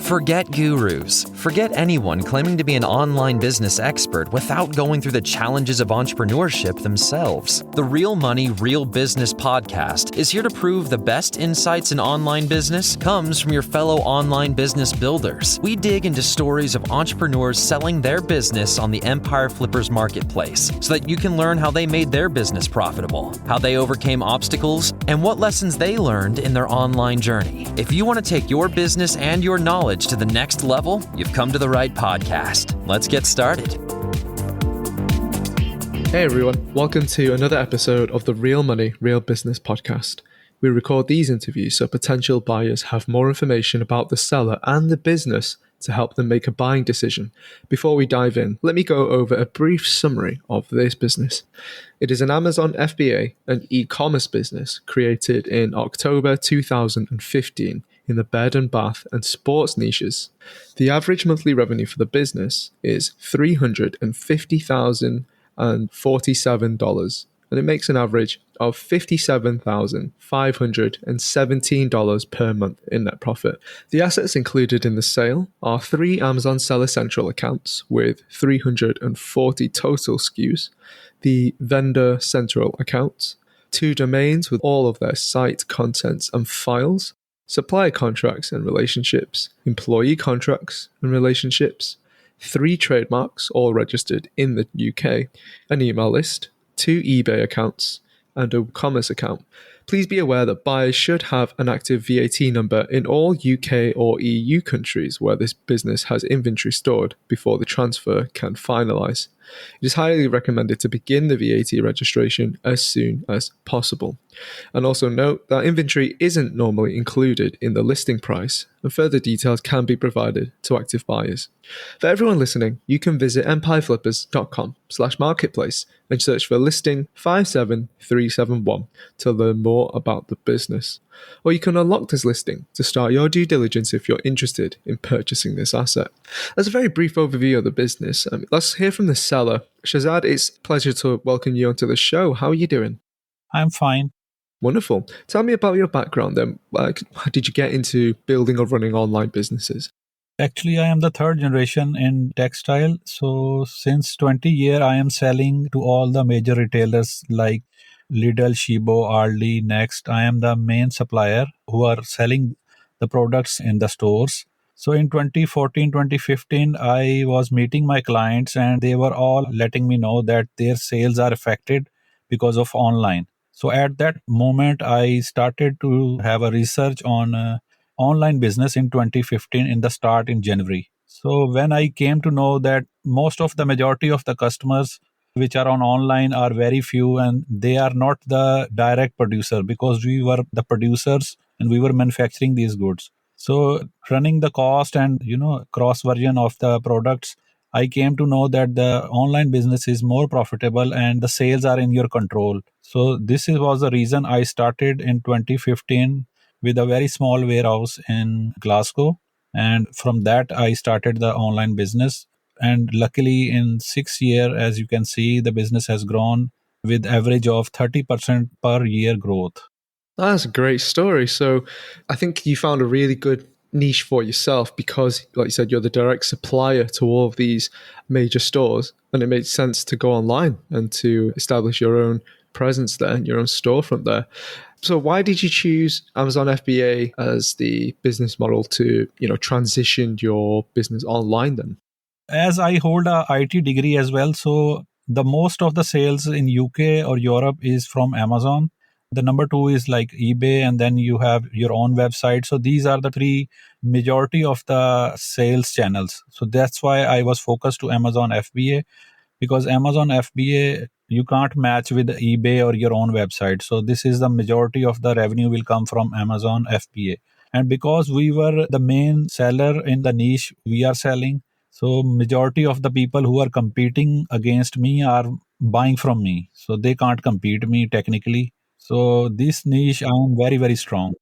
Forget gurus. Forget anyone claiming to be an online business expert without going through the challenges of entrepreneurship themselves. The Real Money, Real Business podcast is here to prove the best insights in online business comes from your fellow online business builders. We dig into stories of entrepreneurs selling their business on the Empire Flippers marketplace so that you can learn how they made their business profitable, how they overcame obstacles, and what lessons they learned in their online journey. If you want to take your business and your knowledge to the next level, you've come to the right podcast. Let's get started. Hey everyone, welcome to another episode of the Real Money, Real Business podcast. We record these interviews so potential buyers have more information about the seller and the business to help them make a buying decision. Before we dive in, let me go over a brief summary of this business. It is an Amazon FBA, an e-commerce business created in October 2015 in the bed and bath and sports niches. The average monthly revenue for the business is $350,047, and it makes an average of $57,517 per month in net profit. The assets included in the sale are 3 Amazon Seller Central accounts with 340 total SKUs, the Vendor Central account, 2 domains with all of their site contents and files, supplier contracts and relationships, employee contracts and relationships, 3 trademarks all registered in the UK, an email list, 2 eBay accounts, and a commerce account. Please be aware that buyers should have an active VAT number in all UK or EU countries where this business has inventory stored before the transfer can finalise. It is highly recommended to begin the VAT registration as soon as possible. And also note that inventory isn't normally included in the listing price, and further details can be provided to active buyers. For everyone listening, you can visit empireflippers.com/marketplace and search for listing 57371 to learn more about the business. Or you can unlock this listing to start your due diligence if you're interested in purchasing this asset. That's a very brief overview of the business. Let's hear from the seller. Shahzad, it's a pleasure to welcome you onto the show. How are you doing? I'm fine. Wonderful. Tell me about your background then. How did you get into building or running online businesses? Actually, I am the third generation in textile. So since 20 years, I am selling to all the major retailers like Lidl, Shibo, Aldi, Next. I am the main supplier who are selling the products in the stores. So in 2014, 2015, I was meeting my clients and they were all letting me know that their sales are affected because of online. So at that moment, I started to have a research on online business in 2015 in the start in January. So when I came to know that most of the majority of the customers which are on online are very few and they are not the direct producer because we were the producers and we were manufacturing these goods. So running the cost and cross version of the products, I came to know that the online business is more profitable and the sales are in your control. So was the reason I started in 2015 with a very small warehouse in Glasgow. And from that, I started the online business. And luckily in 6 years, as you can see, the business has grown with average of 30% per year growth. That's a great story. So I think you found a really good niche for yourself because, like you said, you're the direct supplier to all of these major stores, and it made sense to go online and to establish your own presence there and your own storefront there. So why did you choose Amazon FBA as the business model to, transition your business online then? As I hold a IT degree as well, so the most of the sales in UK or Europe is from Amazon. The number 2 is like eBay, and then you have your own website. So these are the 3 majority of the sales channels. So that's why I was focused to Amazon FBA, because Amazon FBA, you can't match with eBay or your own website. So this is the majority of the revenue will come from Amazon FBA. And because we were the main seller in the niche we are selling, so majority of the people who are competing against me are buying from me. So they can't compete me technically. So this niche, I'm very, very strong.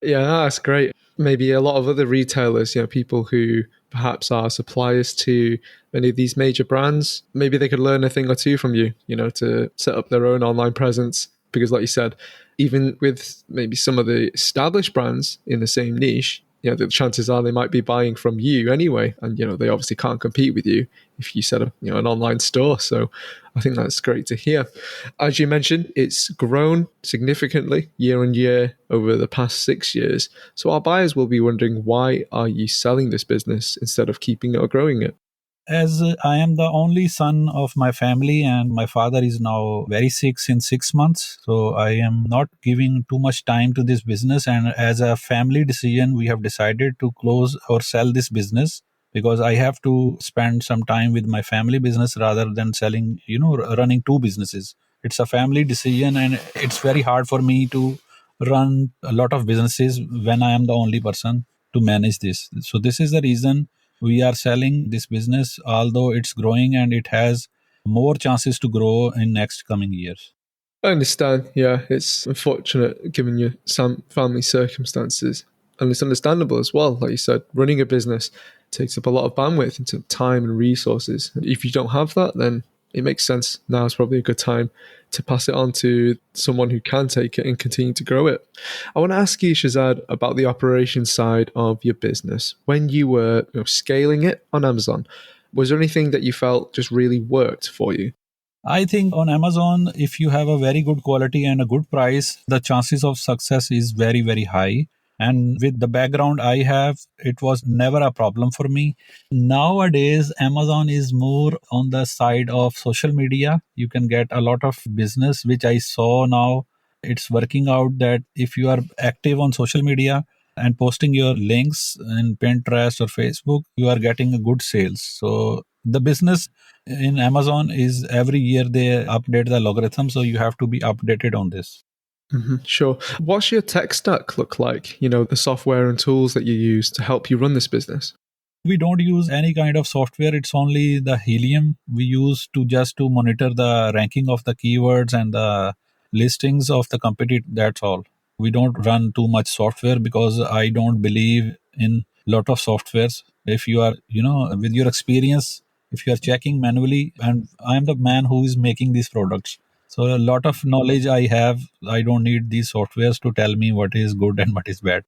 Yeah, that's great. Maybe a lot of other retailers, people who perhaps are suppliers to many of these major brands, maybe they could learn a thing or two from you, to set up their own online presence. Because like you said, even with maybe some of the established brands in the same niche, the chances are they might be buying from you anyway, and they obviously can't compete with you if you set up an online store. So I think that's great to hear. As you mentioned, it's grown significantly year on year over the past 6 years. So our buyers will be wondering, why are you selling this business instead of keeping it or growing it? As I am the only son of my family, and my father is now very sick since 6 months. So I am not giving too much time to this business. And as a family decision, we have decided to close or sell this business, because I have to spend some time with my family business rather than selling, running two businesses. It's a family decision, and it's very hard for me to run a lot of businesses when I am the only person to manage this. So this is the reason we are selling this business, although it's growing and it has more chances to grow in next coming years. I understand. Yeah, it's unfortunate given your some family circumstances. And it's understandable as well. Like you said, running a business takes up a lot of bandwidth into time and resources. If you don't have that, then it makes sense. Now is probably a good time to pass it on to someone who can take it and continue to grow it. I want to ask you, Shazad, about the operations side of your business. When you were scaling it on Amazon, was there anything that you felt just really worked for you? I think on Amazon, if you have a very good quality and a good price, the chances of success is very, very high. And with the background I have, it was never a problem for me. Nowadays, Amazon is more on the side of social media. You can get a lot of business, which I saw now. It's working out that if you are active on social media and posting your links in Pinterest or Facebook, you are getting a good sales. So the business in Amazon is every year they update the logarithm, so you have to be updated on this. Sure. What's your tech stack look like? The software and tools that you use to help you run this business? We don't use any kind of software. It's only the Helium we use to monitor the ranking of the keywords and the listings of the competitor. That's all. We don't run too much software because I don't believe in lot of softwares. If you are, with your experience, if you are checking manually, and I'm the man who is making these products. So a lot of knowledge I have. I don't need these softwares to tell me what is good and what is bad.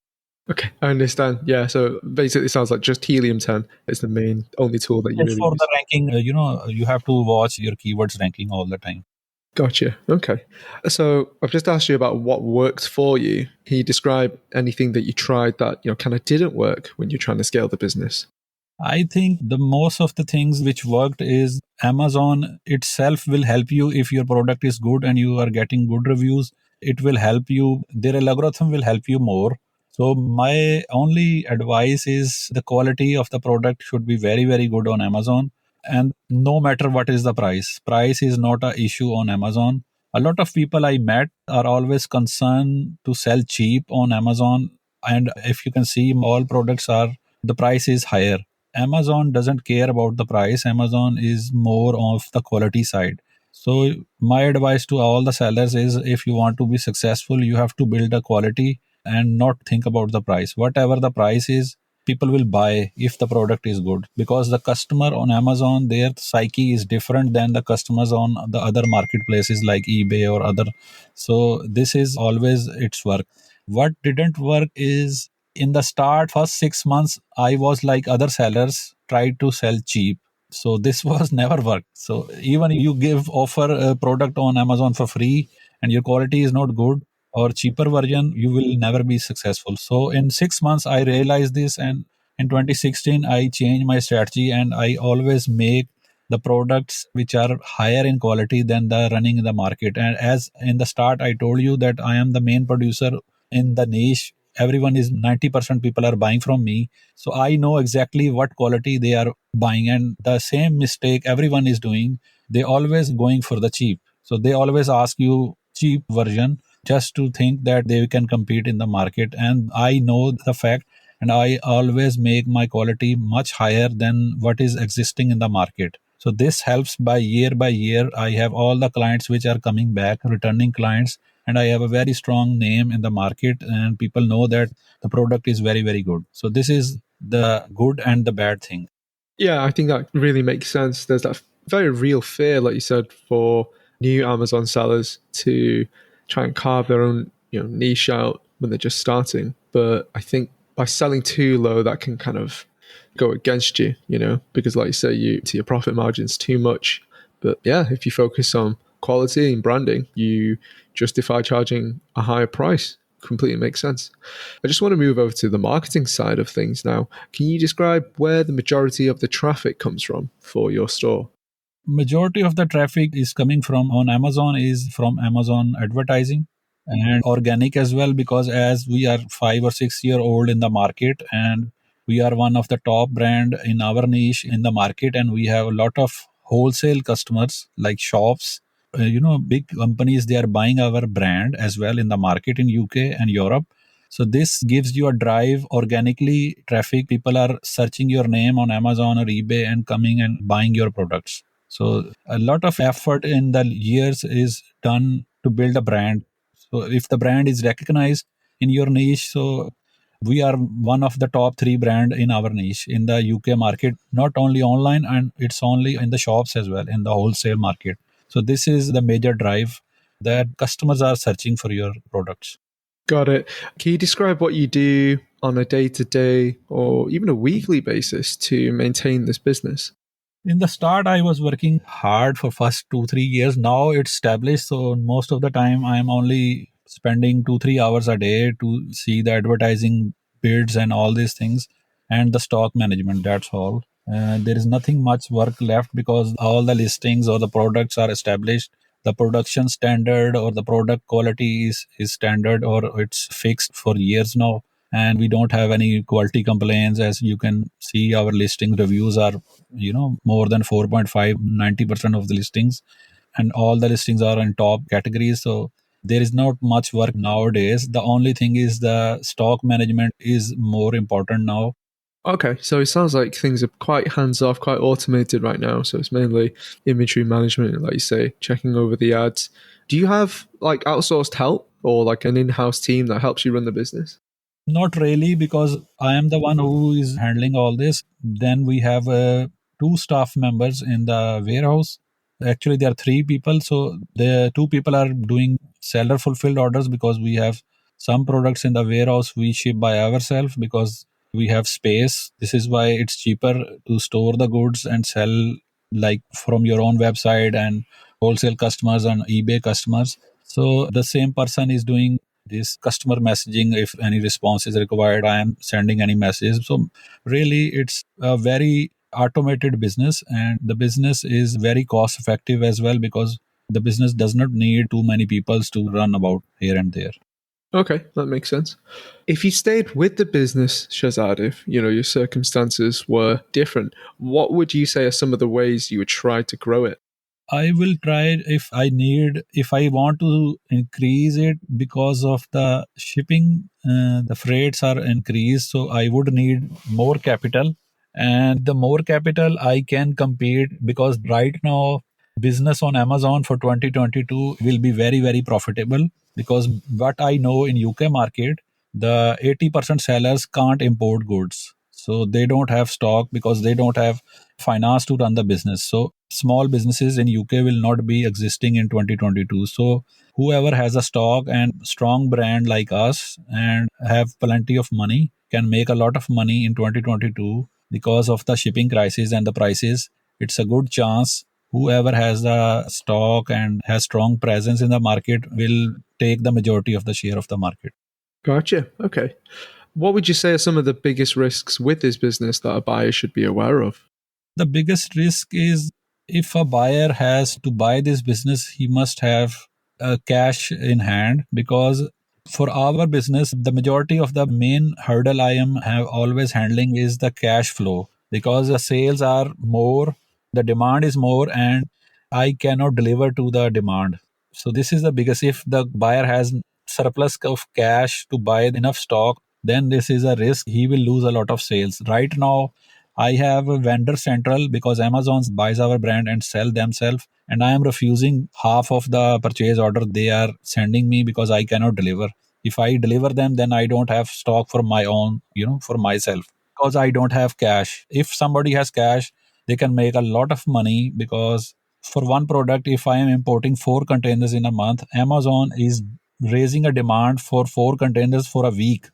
Okay, I understand. Yeah, so basically it sounds like just Helium 10 is the main only tool that you It's really for use. the ranking. You have to watch your keywords ranking all the time. Gotcha. Okay. So I've just asked you about what worked for you. Can you describe anything that you tried that, kind of didn't work when you're trying to scale the business? I think the most of the things which worked is Amazon itself will help you if your product is good and you are getting good reviews. It will help you. Their algorithm will help you more. So my only advice is the quality of the product should be very, very good on Amazon. And no matter what is the price is not a issue on Amazon. A lot of people I met are always concerned to sell cheap on Amazon. And if you can see, all products are the price is higher. Amazon doesn't care about the price. Amazon is more of the quality side. So my advice to all the sellers is if you want to be successful, you have to build a quality and not think about the price. Whatever the price is, people will buy if the product is good, because the customer on Amazon, their psyche is different than the customers on the other marketplaces like eBay or other. So this is always its work. What didn't work is in the start first 6 months I was like other sellers tried to sell cheap, so this was never worked. So even you give offer a product on Amazon for free and your quality is not good or cheaper version, you will never be successful. So in 6 months I realized this, and in 2016 I changed my strategy and I always make the products which are higher in quality than the running in the market. And as in the start I told you that I am the main producer in the niche, everyone is 90% people are buying from me, so I know exactly what quality they are buying. And the same mistake everyone is doing, they always going for the cheap. So they always ask you cheap version just to think that they can compete in the market. And I know the fact, and I always make my quality much higher than what is existing in the market. So this helps by year I have all the clients which are coming back, returning clients, and I have a very strong name in the market, and people know that the product is very, very good. So this is the good and the bad thing. Yeah, I think that really makes sense. There's that very real fear, like you said, for new Amazon sellers to try and carve their own, niche out when they're just starting. But I think by selling too low, that can kind of go against you, because like you say, your profit margin's too much. But yeah, if you focus on quality and branding, you justify charging a higher price. Completely makes sense. I just want to move over to the marketing side of things now. Can you describe where the majority of the traffic comes from for your store? Majority of the traffic is coming from on Amazon is from Amazon advertising and organic as well, because as we are 5 or 6 year old in the market, and we are one of the top brand in our niche in the market, and we have a lot of wholesale customers like shops, big companies, they are buying our brand as well in the market in UK and Europe. So this gives you a drive organically traffic. People are searching your name on Amazon or eBay and coming and buying your products. So a lot of effort in the years is done to build a brand. So if the brand is recognized in your niche, so we are one of the top 3 brand in our niche in the UK market, not only online, and it's only in the shops as well in the wholesale market. So this is the major drive that customers are searching for your products. Got it. Can you describe what you do on a day-to-day or even a weekly basis to maintain this business? In the start, I was working hard for first 2 3 years. Now it's established, so most of the time I'm only spending 2 3 hours a day to see the advertising bids and all these things, and the stock management. That's all. There is nothing much work left because all the listings or the products are established. The production standard or the product quality is standard or it's fixed for years now, and we don't have any quality complaints. As you can see, our listing reviews are more than 4.5, 90% of the listings, and all the listings are in top categories. So there is not much work nowadays. The only thing is the stock management is more important now. Okay, so it sounds like things are quite hands-off, quite automated right now. So it's mainly inventory management, like you say, checking over the ads. Do you have like outsourced help or like an in-house team that helps you run the business? Not really, because I am the one who is handling all this. Then we have 2 staff members in the warehouse. Actually, there are 3 people. So the 2 people are doing seller fulfilled orders because we have some products in the warehouse we ship by ourselves because we have space. This is why it's cheaper to store the goods and sell like from your own website and wholesale customers and eBay customers. So the same person is doing this customer messaging. If any response is required, I am sending any message. So really it's a very automated business, and the business is very cost effective as well because the business does not need too many people to run about here and there. Okay, that makes sense. If you stayed with the business, Shazad, if your circumstances were different, what would you say are some of the ways you would try to grow it? I will try if I want to increase it because of the shipping, the freights are increased. So I would need more capital, and the more capital I can compete, because right now business on Amazon for 2022 will be very, very profitable, because what I know in UK market, the 80% sellers can't import goods. So they don't have stock because they don't have finance to run the business. So small businesses in UK will not be existing in 2022. So whoever has a stock and strong brand like us and have plenty of money can make a lot of money in 2022 because of the shipping crisis and the prices. It's a good chance whoever has the stock and has strong presence in the market will take the majority of the share of the market. Gotcha. Okay. What would you say are some of the biggest risks with this business that a buyer should be aware of? The biggest risk is if a buyer has to buy this business, he must have cash in hand, because for our business, the majority of the main hurdle I am have always handling is the cash flow, because the sales are more, the demand is more, and I cannot deliver to the demand. So this is the biggest. If the buyer has surplus of cash to buy enough stock, then this is a risk. He will lose a lot of sales. Right now, I have a vendor central because Amazon buys our brand and sell themselves, and I am refusing half of the purchase order they are sending me because I cannot deliver. If I deliver them, then I don't have stock for my own, for myself, because I don't have cash. If somebody has cash, they can make a lot of money, because for one product, if I am importing 4 containers in a month, Amazon is raising a demand for 4 containers for a week.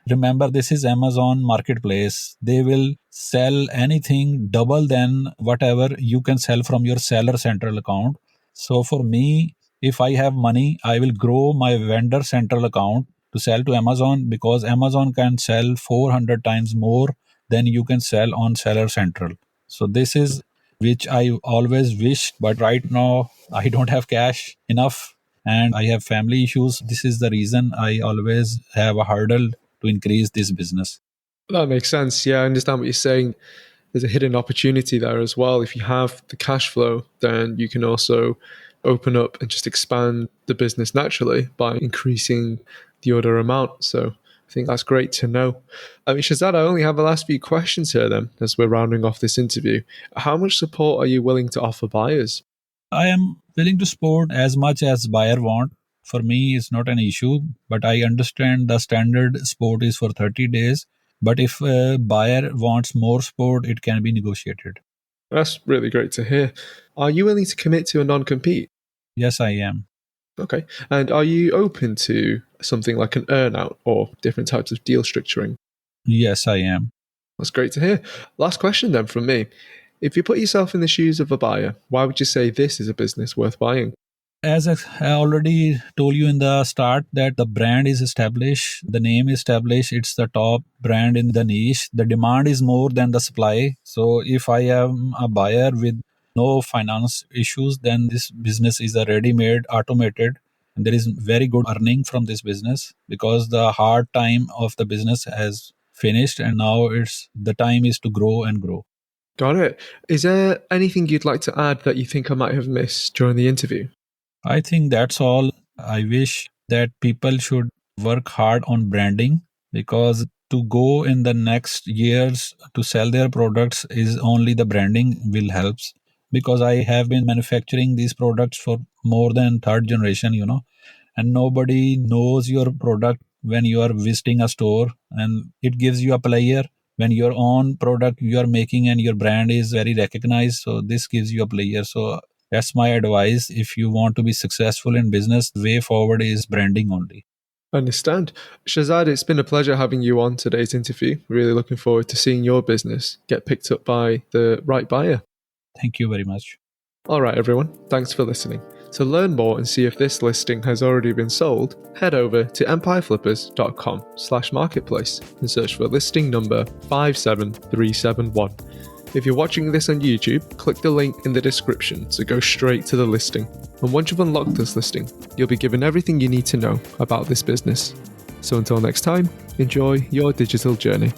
Remember, this is Amazon Marketplace. They will sell anything double than whatever you can sell from your seller central account. So for me, if I have money, I will grow my vendor central account to sell to Amazon, because Amazon can sell 400 times more than you can sell on seller central. So this is which I always wished, but right now I don't have cash enough and I have family issues. This is the reason I always have a hurdle to increase this business. That makes sense. Yeah, I understand what you're saying. There's a hidden opportunity there as well. If you have the cash flow, then you can also open up and just expand the business naturally by increasing the order amount. So I think that's great to know. I mean, Shazad, I only have the last few questions here then, as we're rounding off this interview. How much support are you willing to offer buyers? I am willing to support as much as buyer want. For me, it's not an issue, but I understand the standard support is for 30 days. But if a buyer wants more support, it can be negotiated. That's really great to hear. Are you willing to commit to a non-compete? Yes, I am. Okay. And are you open to something like an earn-out or different types of deal structuring? Yes, I am. That's great to hear. Last question then from me. If you put yourself in the shoes of a buyer, why would you say this is a business worth buying? As I already told you in the start, that the brand is established, the name is established, it's the top brand in the niche. The demand is more than the supply. So if I am a buyer with no finance issues, then this business is a ready-made, automated, and there is very good earning from this business, because the hard time of the business has finished and now it's the time is to grow and grow. Got it. Is there anything you'd like to add that you think I might have missed during the interview? I think that's all. I wish that people should work hard on branding, because to go in the next years to sell their products is only the branding will helps, because I have been manufacturing these products for more than third generation, and nobody knows your product when you are visiting a store, and it gives you a player when your own product you are making and your brand is very recognized. So this gives you a player. So that's my advice. If you want to be successful in business, the way forward is branding only. Understand. Shazad, it's been a pleasure having you on today's interview. Really looking forward to seeing your business get picked up by the right buyer. Thank you very much. All right, everyone. Thanks for listening. To learn more and see if this listing has already been sold, head over to empireflippers.com/marketplace and search for listing number 57371. If you're watching this on YouTube, click the link in the description to go straight to the listing. And once you've unlocked this listing, you'll be given everything you need to know about this business. So until next time, enjoy your digital journey.